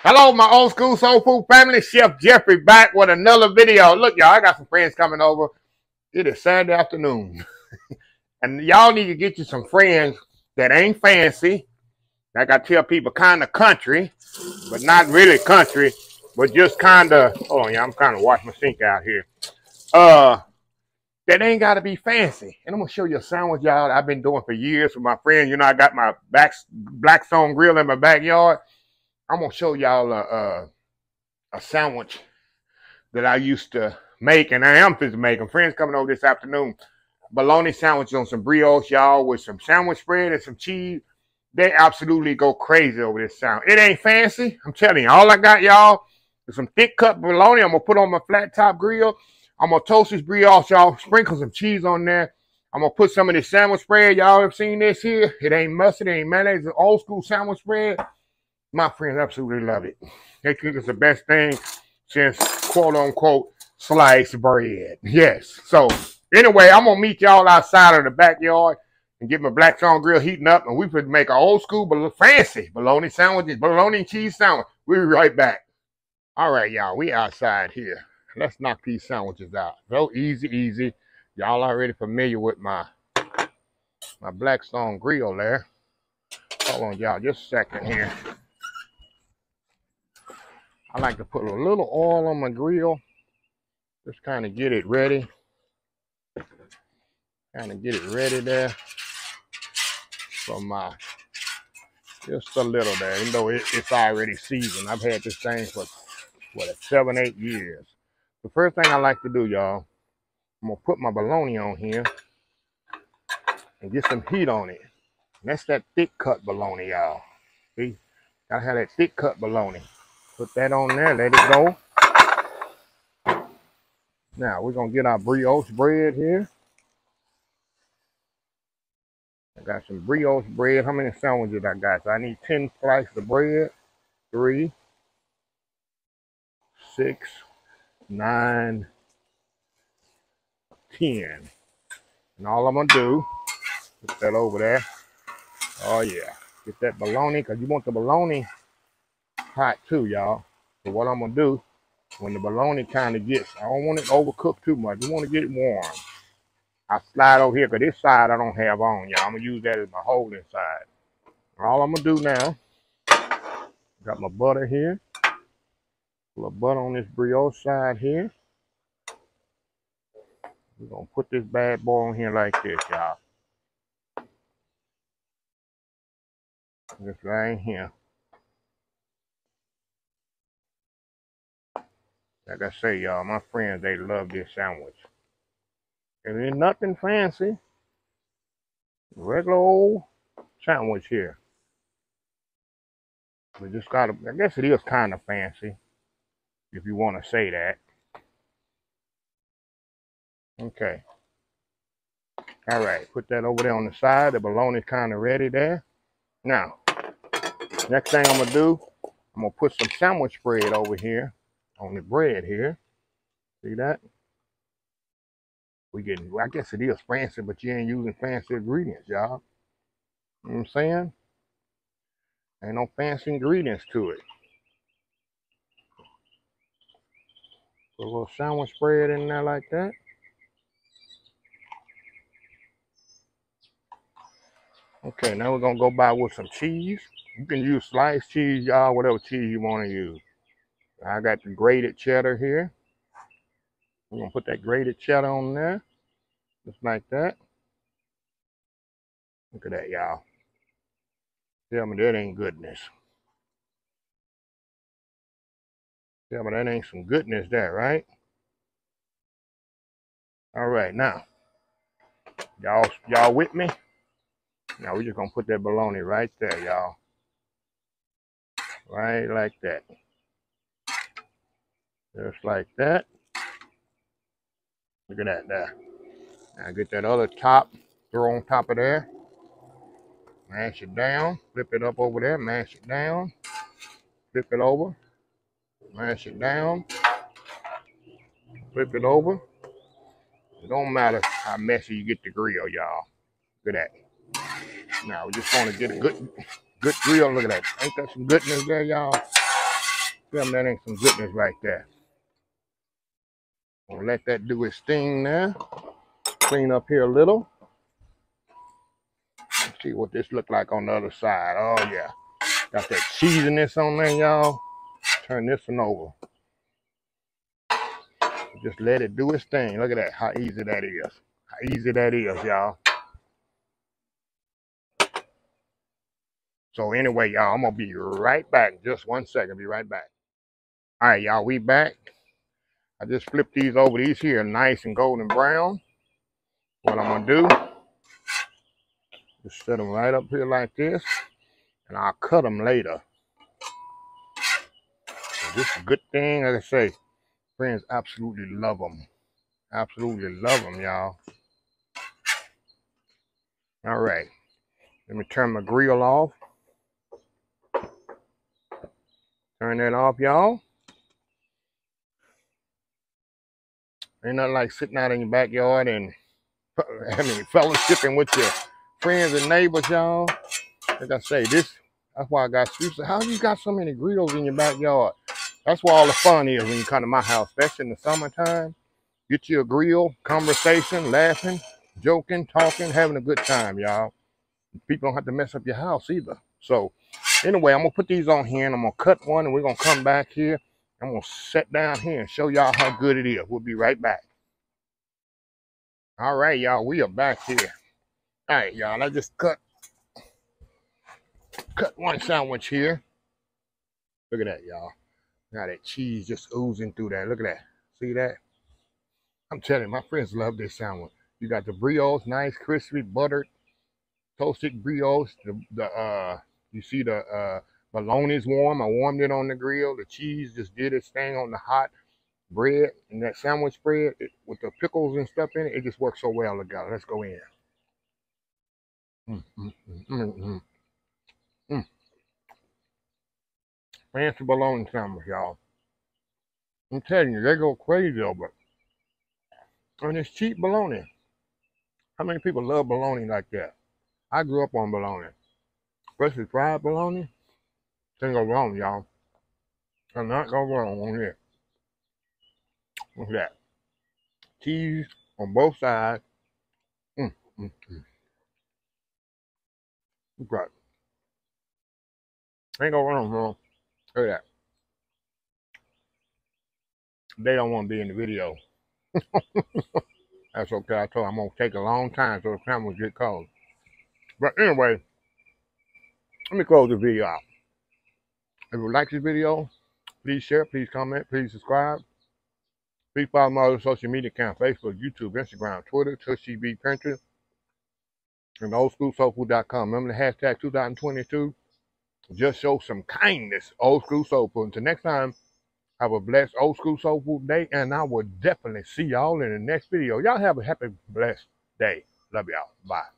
Hello, my old school soul food family. Chef Jeffrey back with another video. Look, y'all, I got some friends coming over. It is Saturday afternoon. And y'all need to get you some friends that ain't fancy. Like I tell people, kind of country, but not really country, but just kind of, oh yeah, I'm kind of washing my sink out here. That ain't got to be fancy. And I'm going to show you a sandwich, y'all, I've been doing for years with my friends. You know, I got my Blackstone Griddle in my backyard. I'm going to show y'all a sandwich that I used to make, and I am fixing to make. Friends coming over this afternoon. Bologna sandwich on some brioche, y'all, with some sandwich spread and some cheese. They absolutely go crazy over this sandwich. It ain't fancy. I'm telling you, all I got, y'all, is some thick cut bologna. I'm going to put on my flat top grill. I'm going to toast this brioche, y'all, sprinkle some cheese on there. I'm going to put some of this sandwich spread. Y'all have seen this here? It ain't mustard, it ain't mayonnaise. It's an old school sandwich spread. My friends absolutely love it. They think it's the best thing since, quote unquote, sliced bread. Yes. So, anyway, I'm going to meet y'all outside of the backyard and get my Blackstone Grill heating up. And we could make an old school, but fancy bologna sandwiches, bologna and cheese sandwich. We'll be right back. All right, y'all. We outside here. Let's knock these sandwiches out. So easy, easy. Y'all already familiar with my Blackstone Grill there. Hold on, y'all. Just a second here. I like to put a little oil on my grill. Just kind of get it ready. Kind of get it ready there. For my, just a little there. Even though it's already seasoned. I've had this thing for, what, 7, 8 years. The first thing I like to do, y'all, I'm going to put my bologna on here and get some heat on it. And that's that thick cut bologna, y'all. See? Gotta have that thick cut bologna. Put that on there, let it go. Now, we're going to get our brioche bread here. I got some brioche bread. How many sandwiches I got? So I need 10 slices of bread. 3, 6, 9, 10. And all I'm going to do, put that over there. Oh, yeah. Get that bologna, because you want the bologna hot too, y'all. So what I'm going to do, when the bologna kind of gets, I don't want it overcooked too much. You want to get it warm. I slide over here, because this side I don't have on, y'all. I'm going to use that as my holding side. All I'm going to do now, got my butter here. A little butter on this brioche side here. We're going to put this bad boy on here like this, y'all. Just right here. Like I say, y'all, my friends, they love this sandwich. It ain't nothing fancy. Regular old sandwich here. We just got to, I guess it is kind of fancy, if you want to say that. Okay. All right, put that over there on the side. The bologna's kind of ready there. Now, next thing I'm going to do, I'm going to put some sandwich spread over here on the bread here. See that? We getting, well, I guess it is fancy, but you ain't using fancy ingredients, y'all. You know what I'm saying? Ain't no fancy ingredients to it. Put a little sandwich spread in there like that. Okay, now we're going to go by with some cheese. You can use sliced cheese, y'all, whatever cheese you want to use. I got the grated cheddar here. We're going to put that grated cheddar on there. Just like that. Look at that, y'all. Tell me that ain't goodness. Tell me that ain't some goodness there, right? All right, now. Y'all with me? Now we're just going to put that bologna right there, y'all. Right like that. Just like that. Look at that there. Now get that other top, throw on top of there. Mash it down. Flip it up over there. Mash it down. Flip it over. Mash it down. Flip it over. It don't matter how messy you get the grill, y'all. Look at that. Now we just want to get a good grill. Look at that. Ain't that some goodness there, y'all? Tell me that ain't some goodness right there. Gonna let that do its thing now. Clean up here a little. Let's see what this look like on the other side. Oh yeah. Got that cheesiness on there, y'all. Turn this one over. Just let it do its thing. Look at that, how easy that is. How easy that is, y'all. So anyway, y'all, I'm gonna be right back. Just 1 second, be right back. All right, y'all, we back. I just flipped these over. These here are nice and golden brown. What I'm gonna do, just set them right up here like this, and I'll cut them later. So this is a good thing, like I say, friends absolutely love them. Absolutely love them, y'all. All right, let me turn my grill off. Turn that off, y'all. Ain't nothing like sitting out in your backyard and fellowshipping with your friends and neighbors, y'all. Like I say, that's why I got streets. How you got so many grills in your backyard? That's where all the fun is when you come to my house, especially in the summertime. Get you a grill, conversation, laughing, joking, talking, having a good time, y'all. People don't have to mess up your house either. So anyway, I'm gonna put these on here and I'm gonna cut one and we're gonna come back here. I'm gonna sit down here and show y'all how good it is. We'll be right back. All right, y'all, we are back here. All right, y'all, I just cut one sandwich here. Look at that, y'all. Now that cheese just oozing through that. Look at that. See that? I'm telling you, my friends love this sandwich. You got the brioche, nice, crispy, buttered, toasted brioche. You see the bologna's warm. I warmed it on the grill. The cheese just did its thing on the hot bread, and that sandwich bread with the pickles and stuff in it. It just works so well together. Let's go in. Fancy bologna sandwich, y'all. I'm telling you, they go crazy over it. And it's cheap bologna. How many people love bologna like that? I grew up on bologna. Especially fried bologna. Can't go wrong, y'all. Cannot go wrong on here. Look at that. Cheese on both sides. Look at that. Ain't go wrong, bro. Look at that. They don't want to be in the video. That's okay. I told them I'm going to take a long time so the cameras get cold. But anyway, let me close the video out. If you like this video, please share, please comment, please subscribe. Please follow my other social media accounts, Facebook, YouTube, Instagram, Twitter, TouchTV, Pinterest, and oldschoolsoulfood.com. Remember the hashtag 2022. Just show some kindness, Old School Soul Food. Until next time, have a blessed Old School Soul Food day, and I will definitely see y'all in the next video. Y'all have a happy, blessed day. Love y'all. Bye.